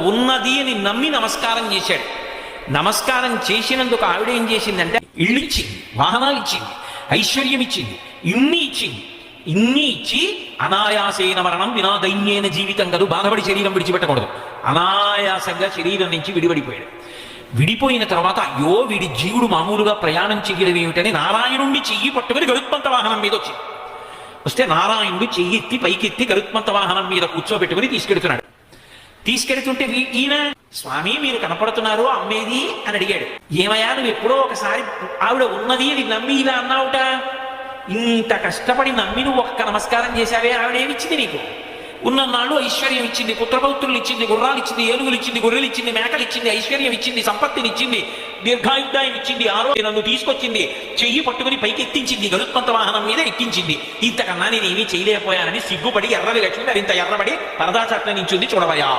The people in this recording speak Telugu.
ఉన్నది అని నమ్మి నమస్కారం చేశాడు. నమస్కారం చేసినందుకు ఆవిడ ఏం చేసిందంటే ఇళ్ళు ఇచ్చింది, వాహనాలు ఇచ్చింది, ఐశ్వర్యం ఇచ్చింది, ఇన్ని ఇచ్చి అనాయాసేన మరణం వినా దైన్యేన జీవితం కాదు, బాధపడి శరీరం విడిచిపెట్టకూడదు. అనాయాసంగా శరీరం నుంచి విడిపడిపోయాడు. విడిపోయిన తర్వాత అయ్యో వీడి జీవుడు మామూలుగా ప్రయాణం చెయ్యడం ఏమిటని నారాయణుణ్ణి చెయ్యి పట్టుకుని గరుత్మంత వాహనం మీద వచ్చింది. వస్తే నారాయణుడు చెయ్యెత్తి పైకెత్తి గరుత్మంత వాహనం మీద కూర్చోబెట్టుకుని తీసుకెడుతున్నాడు. తీసుకెడుతుంటే ఈయన స్వామి మీరు కనపడుతున్నారు అమ్మేది అని అడిగాడు. ఏమయ్యా నువ్వు ఎప్పుడో ఒకసారి ఆవిడ ఉన్నది అని నమ్మి ఇలా అన్నావుట, ఇంత కష్టపడి నమ్మి నువ్వు ఒక్క నమస్కారం చేశావే, ఆవిడేమిచ్చింది నీకు? ఉన్నన్నాళ్ళు ఐశ్వర్యం ఇచ్చింది, పుత్రపౌత్రులు ఇచ్చింది, గుర్రాలు ఇచ్చింది, ఏనుగులు ఇచ్చింది, గొర్రెలు ఇచ్చింది, మేకలు ఇచ్చింది, ఐశ్వర్యం ఇచ్చింది, సంపత్తిని ఇచ్చింది, దీర్ఘాయుద్ధాయం ఇచ్చింది, ఆరోగ్యం నన్ను తీసుకొచ్చింది, చెయ్యి పట్టుకుని పైకి ఎత్తించింది, గరుత్మంత వాహనం మీద ఎక్కించింది. ఇంతకన్నా నేనేమీ చేయలేకపోయానని సిగ్గుపడి ఎర్రని లక్ష్మి ఇంత ఎర్రబడి పరదాచట్ల నుంచి చూడవయా.